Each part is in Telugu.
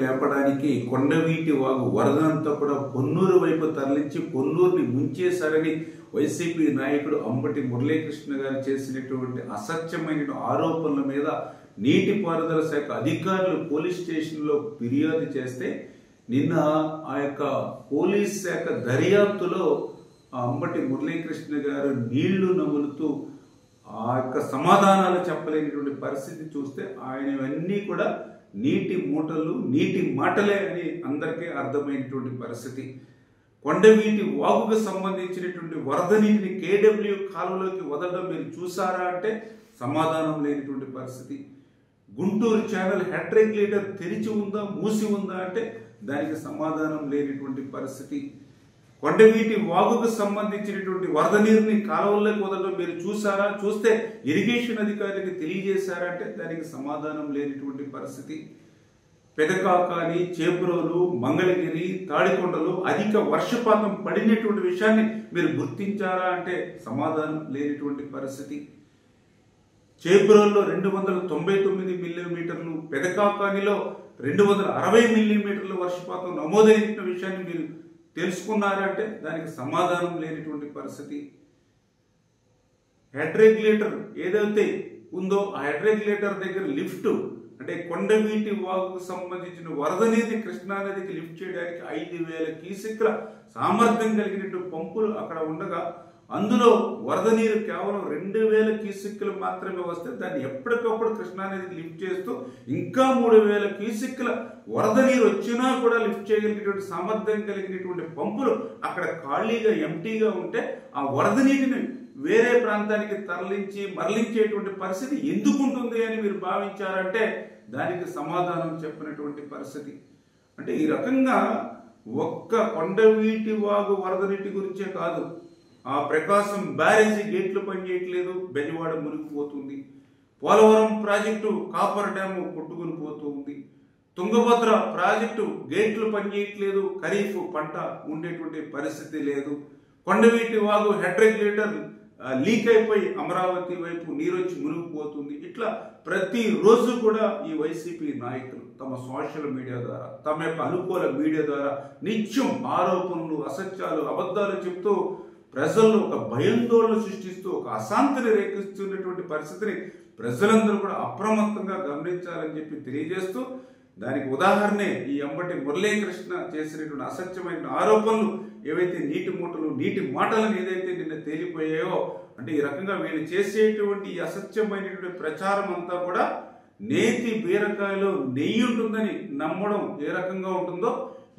మేపడానికి కొండవీటి వాగు వరదంతా కూడా పొన్నూరు వైపు తరలించి పొన్నూరుని ముంచేశారని వైసీపీ నాయకుడు అంబటి మురళీకృష్ణ గారు చేసినటువంటి అసత్యమైన ఆరోపణల మీద నీటిపారుదల శాఖ అధికారులు పోలీస్ స్టేషన్లో ఫిర్యాదు చేస్తే నిన్న ఆ యొక్క పోలీస్ శాఖ దర్యాప్తులో అంబటి మురళీకృష్ణ గారు నీళ్లు నములుతూ ఆ యొక్క సమాధానాలు చెప్పలేనటువంటి పరిస్థితి చూస్తే ఆయనవన్నీ కూడా నీటి మూటలు నీటి మాటలే అని అందరికీ అర్థమైనటువంటి పరిస్థితి. కొండవీటి వాగుకు సంబంధించినటువంటి వరద నీటిని కేడబ్ల్యూ కాలువలోకి వదలడం మీరు చూసారా అంటే సమాధానం లేనటువంటి పరిస్థితి. గుంటూరు ఛానల్ హెడ్ రెగ్యులేటర్ తెరిచి ఉందా మూసి ఉందా అంటే దానికి సమాధానం లేనటువంటి పరిస్థితి. కొండవీటి వాగుకు సంబంధించినటువంటి వరద నీరుని కాలువల్లోకి వదలడం మీరు చూసారా, చూస్తే ఇరిగేషన్ అధికారులకు తెలియజేశారా అంటే దానికి సమాధానం లేనటువంటి పరిస్థితి. పెదకాకాని, చేబ్రోలు, మంగళగిరి, తాడికొండలు అధిక వర్షపాతం పడినటువంటి విషయాన్ని మీరు గుర్తించారా అంటే సమాధానం లేనటువంటి పరిస్థితి. చేబ్రోల్లో 299 మిల్లీమీటర్లు, పెదకాకానిలో 260 మిల్లీమీటర్ల వర్షపాతం నమోదైన విషయాన్ని మీరు తెలుసుకున్నారంటే దానికి సమాధానం లేనటువంటి పరిస్థితి. హెడ్ రెగ్యులేటర్ ఏదైతే ఉందో ఆ హెడ్ రెగ్యులేటర్ దగ్గర లిఫ్ట్ అంటే కొండవీటి వాగుకు సంబంధించిన వరద నీటి కృష్ణానదికి లిఫ్ట్ చేయడానికి 5000 క్యూసెక్ల సామర్థ్యం కలిగినటువంటి పంపులు అక్కడ ఉండగా అందులో వరద నీరు కేవలం 2000 క్యూసెక్లు మాత్రమే వస్తే దాన్ని ఎప్పటికప్పుడు కృష్ణానదికి లిఫ్ట్ చేస్తూ ఇంకా 3000 క్యూసెక్ల వరద నీరు వచ్చినా కూడా లిఫ్ట్ చేయగలిగినటువంటి సామర్థ్యం కలిగినటువంటి పంపులు అక్కడ ఖాళీగా ఎంటీగా ఉంటే ఆ వరద నీటిని వేరే ప్రాంతానికి తరలించి మరలించేటువంటి పరిస్థితి ఎందుకు ఉంటుంది అని మీరు భావించారంటే దానికి సమాధానం చెప్పినటువంటి పరిస్థితి. అంటే ఈ రకంగా ఒక్క కొండవీటి వాగు వరద నీటి గురించే కాదు, ఆ ప్రకాశం బ్యారేజీ గేట్లు పనిచేయట్లేదు, బెజవాడ మునిగిపోతుంది. పోలవరం ప్రాజెక్టు కాపర్ డ్యాము కొట్టుకుని పోతుంది. తుంగభద్ర ప్రాజెక్టు గేట్లు పనిచేయట్లేదు, ఖరీఫ్ పంట ఉండేటువంటి పరిస్థితి లేదు. Kondaveeti Vagu head regulator leak అయిపోయి అమరావతి వైపు నీరొచ్చి మునిగిపోతుంది. ఇట్లా ప్రతిరోజు కూడా ఈ వైసీపీ నాయకులు తమ సోషల్ మీడియా ద్వారా, తమ యొక్క అనుకూల మీడియా ద్వారా నిత్యం ఆరోపణలు, అసత్యాలు, అబద్ధాలు చెప్తూ ప్రజల్లో ఒక భయాందోళన సృష్టిస్తూ ఒక అశాంతిని రేకిస్తున్నటువంటి పరిస్థితిని ప్రజలందరూ కూడా అప్రమత్తంగా గమనించాలని చెప్పి తెలియజేస్తూ, దానికి ఉదాహరణే ఈ అంబటి మురళీకృష్ణ చేసినటువంటి అసత్యమైన ఆరోపణలు ఏవైతే నీటి మూటలు నీటి మాటలను ఏదైతే నిన్న తేలిపోయాయో అంటే ఈ రకంగా వీళ్ళు చేసేటువంటి ఈ అసత్యమైనటువంటి ప్రచారం అంతా కూడా నేతి బీరకాయలో నెయ్యి ఉంటుందని నమ్మడం ఏ రకంగా ఉంటుందో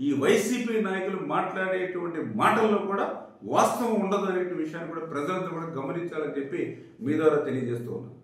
ఈ వైసీపీ నాయకులు మాట్లాడేటువంటి మాటల్లో కూడా వాస్తవం ఉండదు అనే విషయాన్ని కూడా ప్రజలంతా కూడా గమనించాలని చెప్పి మీ ద్వారా తెలియజేస్తూ ఉన్నాను.